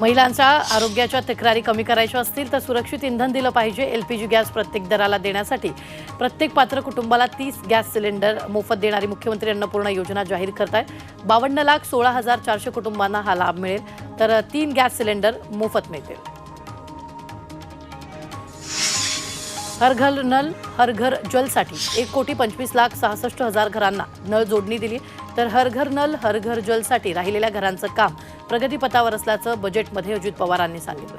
महिलांच्या आरोग्याच्या तक्रारी कमी करायच्या असतील तर सुरक्षित इंधन दिलं पाहिजे। एलपीजी गॅस प्रत्येक दराला देण्यासाठी प्रत्येक पात्र कुटुंबाला 30 गॅस सिलेंडर मोफत देणारी मुख्यमंत्री अन्नपूर्णा योजना जाहीर करतायत। 52,16,400 कुटुंबांना हा लाभ मिळेल, तर 3 गॅस सिलेंडर मोफत मिळतील। हर घर नल हर घर जलसाठी 1,25,66,000 घरांना नळ जोडणी दिली, तर हर घर नल हर घर जलसाठी राहिलेल्या घरांचं काम प्रगतीपथावर असल्याचं बजेटमध्ये अजित पवारांनी सांगितलं।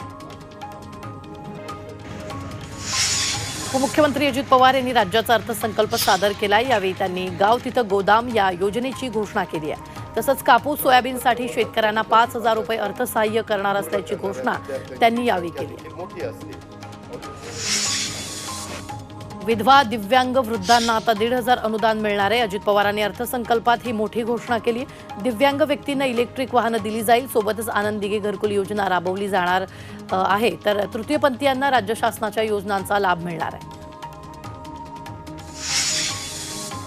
उपमुख्यमंत्री अजित पवार यांनी राज्याचा अर्थसंकल्प सादर केलाय। यावेळी त्यांनी गाव तिथं गोदाम या योजनेची घोषणा केली आहे। तसंच कापूस सोयाबीनसाठी शेतकऱ्यांना 5,000 रुपये अर्थसहाय्य करणार असल्याची घोषणा त्यांनी यावेळी केली आहे। विधवा दिव्यांग वृद्धांना आता 1,500 अनुदान मिळणार आहे। अजित पवारांनी अर्थसंकल्पात ही मोठी घोषणा केली। दिव्यांग व्यक्तींना इलेक्ट्रिक वाहनं दिली जाईल, सोबतच आनंद दिघे घरकुल योजना राबवली जाणार आहे, तर तृतीयपंथीयांना राज्य शासनाच्या योजनांचा लाभ मिळणार आहे।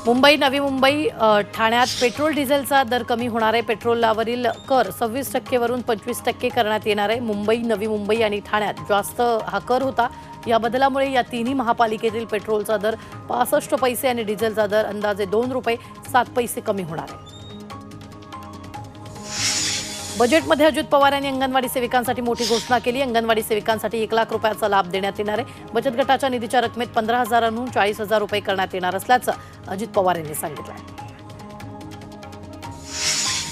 मुंबई नवी मुंबई ठाण्यात पेट्रोल डिझेलचा दर कमी होणार आहे। पेट्रोलवरील कर 26% वरून 25% करण्यात येणार आहे। मुंबई नवी मुंबई आणि ठाण्यात जास्त हा कर होता। या बदलामुळे या तिन्ही महापालिकेतील पेट्रोलचा दर 65 पैसे आणि डिझेलचा दर अंदाजे 2 रुपये 7 पैसे कमी होणार आहे। बजेटमध्ये अजित पवार यांनी अंगणवाडी सेविकांसाठी मोठी घोषणा केली। अंगणवाडी सेविकांसाठी 1 लाख रुपयाचा लाभ देण्यात येणार आहे। बचत गटाच्या निधीच्या रकमेत 15,000 40,000 रुपये करण्यात येणार असल्याचं अजित पवार यांनी सांगितलं।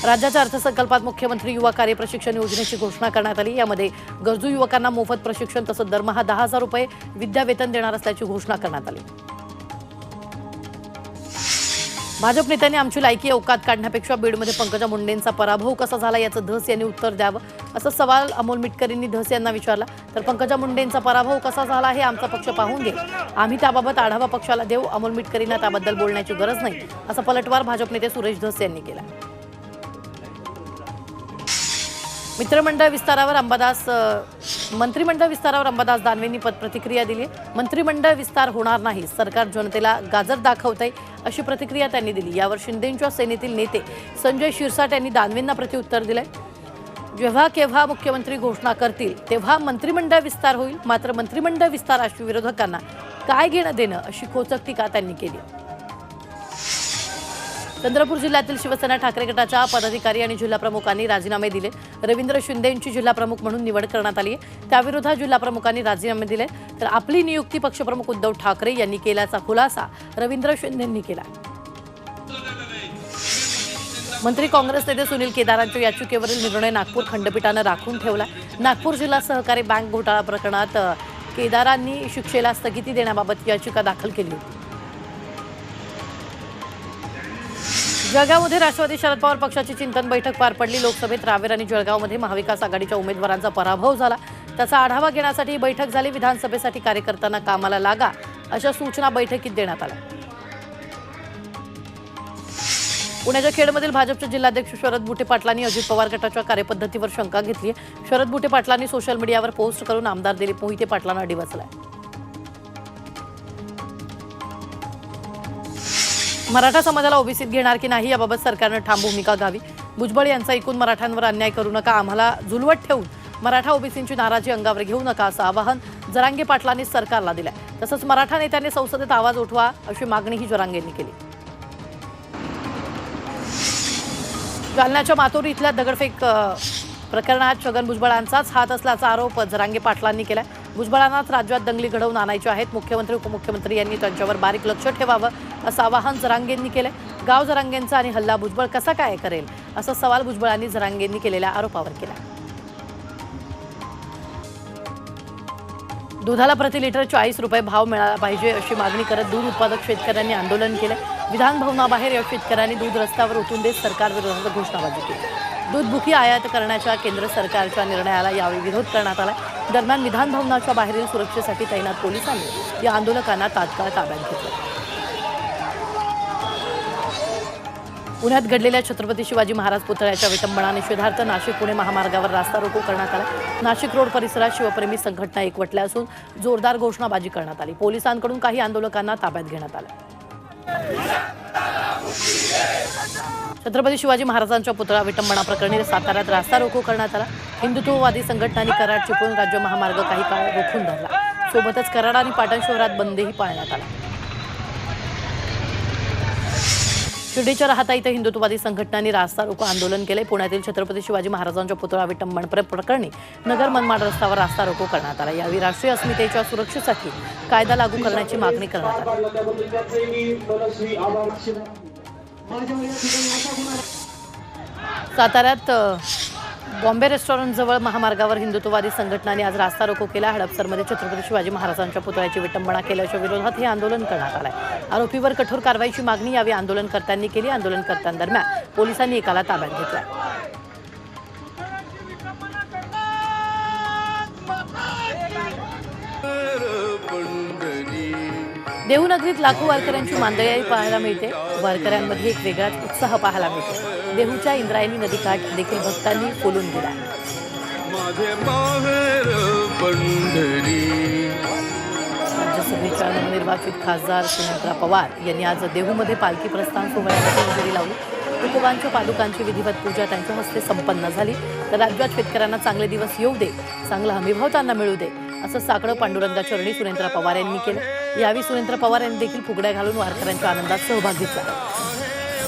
राज्याच्या अर्थसंकल्पात मुख्यमंत्री युवा कार्य प्रशिक्षण योजनेची घोषणा करण्यात आली। यामध्ये गरजू युवकांना मोफत प्रशिक्षण तसंच दरमहा 10,000 रुपये विद्यावेतन देणार असल्याची घोषणा करण्यात आली। भाजप नेत्यांनी आमची लायकी औकात काढण्यापेक्षा बीडमध्ये पंकजा मुंडेंचा पराभव कसा झाला याचं धस यांनी उत्तर द्यावं, असा सवाल अमोल मिटकरींनी धस यांना विचारला। तर पंकजा मुंडेंचा पराभव कसा झाला हे आमचा पक्ष पाहून घेईल, आम्ही त्याबाबत आढावा पक्षाला देऊ। अमोल मिटकरींना त्याबद्दल बोलण्याची गरज नाही, असा पलटवार भाजप नेते सुरेश धस यांनी केला। मंत्रिमंडळ विस्तारावर अंबादास दानवेंनी प्रतिक्रिया दिली। मंत्रिमंडळ विस्तार होणार नाही, सरकार जनतेला गाजर दाखवतंय, अशी प्रतिक्रिया त्यांनी दिली। यावर शिंदेंच्या सेनेतील नेते संजय शिरसाट यांनी दानवेंना प्रत्युत्तर दिलंय। जेव्हा केव्हा मुख्यमंत्री घोषणा करतील तेव्हा मंत्रिमंडळ विस्तार होईल, मात्र मंत्रिमंडळ विस्ताराशी विरोधकांना काय घेणं देणं, अशी खोचक टीका त्यांनी केली। चंद्रपूर जिल्ह्यातील शिवसेना ठाकरे गटाच्या पदाधिकारी आणि जिल्हाप्रमुखांनी राजीनामे दिले। रवींद्र शिंदेंची जिल्हाप्रमुख म्हणून निवड करण्यात आली आहे, त्याविरोधात जिल्हाप्रमुखांनी राजीनामे दिले। तर आपली नियुक्ती पक्षप्रमुख उद्धव ठाकरे यांनी केल्याचा खुलासा रवींद्र शिंदेंनी केला। मंत्री काँग्रेस नेते सुनील केदारांच्या याचिकेवरील निर्णय नागपूर खंडपीठानं राखून ठेवला। नागपूर जिल्हा सहकारी बँक घोटाळा प्रकरणात केदारांनी शिक्षेला स्थगिती देण्याबाबत याचिका दाखल केली होती। जळगावमध्ये राष्ट्रवादी शरद पवार पक्षाची चिंतन बैठक पार पडली। लोकसभेत रावेर आणि जळगावमध्ये महाविकास आघाडीच्या उमेदवारांचा पराभव झाला, त्याचा आढावा घेण्यासाठी बैठक झाली। विधानसभेसाठी कार्यकर्त्यांना कामाला लागा, अशा सूचना बैठकीत देण्यात आल्या। पुण्याच्या खेडमधील भाजपचे जिल्हाध्यक्ष शरद बुटे पाटलांनी अजित पवार गटाच्या कार्यपद्धतीवर शंका घेतली आहे। शरद बुटे पाटलांनी सोशल मीडियावर पोस्ट करून आमदार दिलीप मोहिते पाटलांना डिवचलाय। मराठा समाजाला ओबीसीत घेणार की नाही याबाबत सरकारनं ठाम भूमिका घ्यावी। भुजबळ यांचा ऐकून मराठ्यांवर अन्याय करू नका, आम्हाला झुलवत ठेवून मराठा ओबीसींची नाराजी अंगावर घेऊ नका, असं आवाहन जरांगे पाटलांनी सरकारला दिलं। तसंच मराठा नेत्यांनी संसदेत आवाज उठवा, अशी मागणीही जरांगेंनी केली। जालन्याच्या मातोरी इथल्या दगडफेक प्रकरणात छगन भुजबळांचाच हात असल्याचा आरोप जरांगे पाटलांनी केला। भुजबळांनाच राज्यात दंगली घडवून आणायच्या आहेत, मुख्यमंत्री उपमुख्यमंत्री यांनी त्यांच्यावर बारीक लक्ष ठेवावं, असं आवाहन जरांगेंनी केलंय। गाव जरांगेंचा आणि हल्ला भुजबळ कसा काय करेल, असा सवाल भुजबळांनी जरांगेंनी केलेल्या आरोपावर केला। दुधाला प्रति लिटर 40 रुपये भाव मिळाला पाहिजे, अशी मागणी करत दूध उत्पादक शेतकऱ्यांनी आंदोलन केलं। विधान भवनाबाहेर या शेतकऱ्यांनी दूध रस्त्यावर ओतून देत सरकारविरोधात घोषणाबाजी केली। दूध बुकी आयात करण्याच्या केंद्र सरकारच्या निर्णयाला यावेळी विरोध करण्यात आला। दरम्यान विधान भवनाच्या बाहेरील सुरक्षेसाठी तैनात पोलिसांनी या आंदोलकांना तात्काळ ताब्यात घेतलं। पुण्यात घडलेल्या छत्रपती शिवाजी महाराज पुतळ्याच्या विटंबना निषेधार्थ नाशिक पुणे महामार्गावर रास्ता रोको करण्यात आला। नाशिक रोड परिसरात शिवप्रेमी संघटना एकवटल्या असून जोरदार घोषणाबाजी करण्यात आली। पोलिसांकडून काही आंदोलकांना ताब्यात घेण्यात आलं। छत्रपती शिवाजी महाराजांच्या पुतळा विटंबना प्रकरणी साताऱ्यात रास्ता रोको करण्यात आला। हिंदुत्ववादी संघटनांनी कराड चिपळूण राज्य महामार्ग काही काळ रोखून धरला। सोबतच कराड आणि पाटण शहरात बंदही पाळण्यात आला। शिर्डीच्या राहता इथे हिंदुत्ववादी संघटनांनी रास्ता रोको आंदोलन केले। पुण्यातील छत्रपती शिवाजी महाराजांच्या पुतळा विटंबन प्रकरणी नगर मनमाड रस्त्यावर रास्ता रोको करण्यात आला। यावेळी राष्ट्रीय अस्मितेच्या सुरक्षेसाठी कायदा लागू करण्याची मागणी करण्यात आली। साताऱ्यात बॉम्बे रेस्टॉरंट जवळ महामार्गावर हिंदुत्ववादी संघटनांनी आज रास्ता रोको केला। हडपसरमध्ये छत्रपती शिवाजी महाराजांच्या पुतळ्याची विटंबना केल्याच्या विरोधात हे आंदोलन करण्यात आले। आरोपीवर कठोर कारवाईची मागणी यावेळी आंदोलनकर्त्यांनी केली। आंदोलनकर्त्यांदरम्यान पोलिसांनी एकाला ताब्यात घेतला। देहूनगरीत लाखो वारकऱ्यांची मांदळी पाहायला मिळते। वारकऱ्यांमध्ये एक वेगळाच उत्साह पाहायला मिळतो। देहूच्या इंद्रायणी नदीकाठ देखील भक्तांनी फुलून गेला। राज्यसभेच्या नवनिर्वाचित खासदार सुनेत्रा पवार यांनी आज देहूमध्ये पालखी प्रस्थान सोहळ्याला हजेरी लावली। तुकोबांच्या पादुकांची विधिवत पूजा त्यांच्या हस्ते संपन्न झाली। तर राज्यात शेतकऱ्यांना चांगले दिवस येऊ दे, चांगला हमीभाव त्यांना मिळू दे असं साकडं पांडुरंगा चरणी सुनेत्रा पवार यांनी केलं। यावेळी सुनेत्रा पवार यांनी देखील फुगड्या घालून वारकऱ्यांच्या आनंदात सहभाग घेतला।